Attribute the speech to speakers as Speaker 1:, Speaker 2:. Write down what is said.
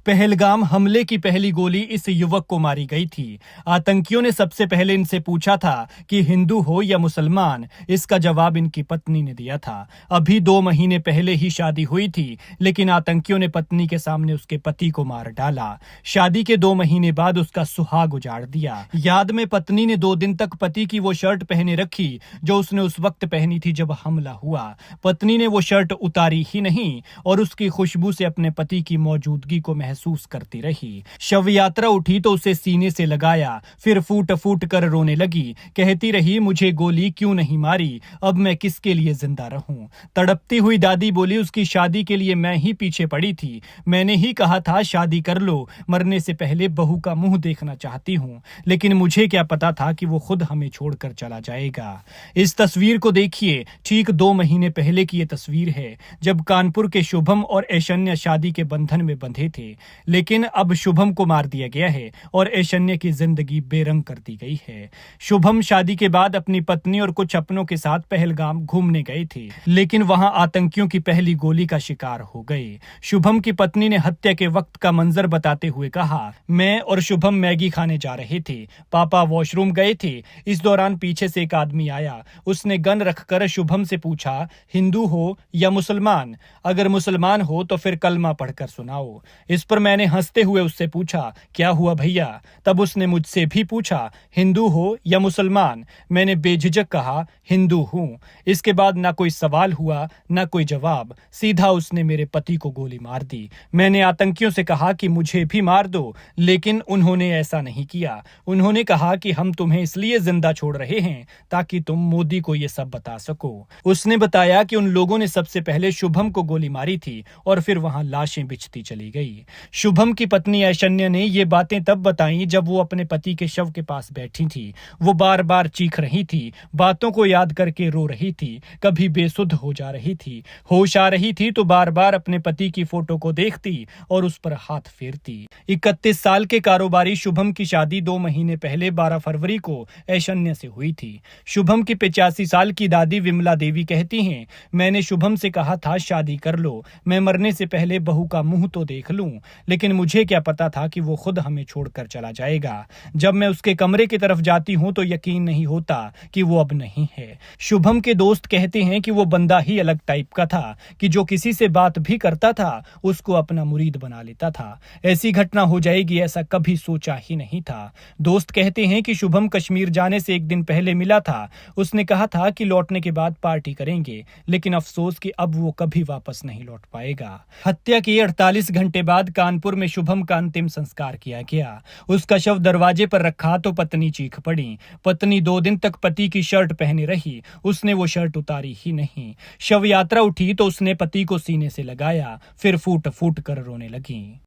Speaker 1: पहलगाम हमले की पहली गोली इस युवक को मारी गई थी। आतंकियों ने सबसे पहले इनसे पूछा था कि हिंदू हो या मुसलमान। इसका जवाब इनकी पत्नी ने दिया था। अभी 2 महीने पहले ही शादी हुई थी, लेकिन आतंकियों ने पत्नी के सामने उसके पति को मार डाला। शादी के 2 महीने बाद उसका सुहाग उजाड़ दिया। याद में पत्नी ने 2 दिन तक पति की वो शर्ट पहने रखी जो उसने उस वक्त पहनी थी जब हमला हुआ। पत्नी ने वो शर्ट उतारी ही नहीं और उसकी खुशबू से अपने पति की मौजूदगी को महसूस करती रही। शव यात्रा उठी तो उसे सीने से लगाया, फिर फूट फूट कर रोने लगी। कहती रही, मुझे गोली क्यों नहीं मारी, अब मैं किसके लिए जिंदा रहूं। तड़पती हुई दादी बोली, उसकी शादी के लिए मैं ही पीछे पड़ी थी। मैंने ही कहा था शादी कर लो, मरने से पहले बहू का मुंह देखना चाहती हूं, लेकिन मुझे क्या पता था कि वो खुद हमें छोड़कर चला जाएगा। इस तस्वीर को देखिए, ठीक 2 महीने पहले की ये तस्वीर है जब कानपुर के शुभम और ऐशन्या शादी के बंधन में बंधे थे। लेकिन अब शुभम को मार दिया गया है और ऐशन्या की जिंदगी बेरंग कर दी गई है। शुभम शादी के बाद अपनी पत्नी और कुछ अपनों के साथ पहलगाम घूमने गए थे, लेकिन वहां आतंकियों की पहली गोली का शिकार हो गए। शुभम की पत्नी ने हत्या के वक्त का मंजर बताते हुए कहा, मैं और शुभम मैगी खाने जा रहे थे, पापा वॉशरूम गए थे। इस दौरान पीछे से एक आदमी आया। उसने गन रखकर शुभम से पूछा, हिंदू हो या मुसलमान? अगर मुसलमान हो तो फिर कलमा पढ़कर सुनाओ। इस पर मैंने हंसते हुए उससे पूछा, क्या हुआ भैया? तब उसने मुझसे भी पूछा, हिंदू हो या मुसलमान? मैंने बेझिझक कहा, हिंदू हूं। इसके बाद ना कोई सवाल हुआ ना कोई जवाब, सीधा उसने मेरे पति को गोली मार दी। मैंने आतंकियों से कहा कि मुझे भी मार दो, लेकिन उन्होंने ऐसा नहीं किया। उन्होंने कहा कि हम तुम्हें इसलिए जिंदा छोड़ रहे हैं ताकि तुम मोदी को ये सब बता सको। उसने बताया कि उन लोगों ने सबसे पहले शुभम को गोली मारी थी और फिर वहां लाशें बिछती चली गई। शुभम की पत्नी ऐशन्या ने ये बातें तब बताई जब वो अपने पति के शव के पास बैठी थी। वो बार बार चीख रही थी, बातों को याद करके रो रही थी, कभी बेसुध हो जा रही थी। होश आ रही थी तो बार बार अपने पति की फोटो को देखती और उस पर हाथ फेरती। 31 साल के कारोबारी शुभम की शादी 2 महीने पहले 12 फरवरी को ऐशन्या से हुई थी। शुभम की 85 साल की दादी विमला देवी कहती हैं, मैंने शुभम से कहा था शादी कर लो, मैं मरने से पहले बहू का मुंह तो देख लूं, लेकिन मुझे क्या पता था कि वो खुद हमें छोड़कर चला जाएगा। जब मैं उसके कमरे की तरफ जाती हूं तो यकीन नहीं होता कि वो अब नहीं है। शुभम के दोस्त कहते हैं कि वो बंदा ही अलग टाइप का था कि जो किसी से बात भी करता था उसको अपना मुरीद बना लेता था। ऐसी घटना हो जाएगी ऐसा कभी सोचा ही नहीं था। दोस्त कहते हैं कि शुभम कश्मीर जाने से 1 दिन पहले मिला था। उसने कहा था कि लौटने के बाद पार्टी करेंगे, लेकिन अफसोस कि अब वो कभी वापस नहीं लौट पाएगा। हत्या के 48 घंटे बाद कानपुर में शुभम का अंतिम संस्कार किया गया। उसका शव दरवाजे पर रखा तो पत्नी चीख पड़ी। पत्नी 2 दिन तक पति की शर्ट पहने रही, उसने वो शर्ट उतारी ही नहीं। शव यात्रा उठी तो उसने पति को सीने से लगाया, फिर फूट फूट कर रोने लगी।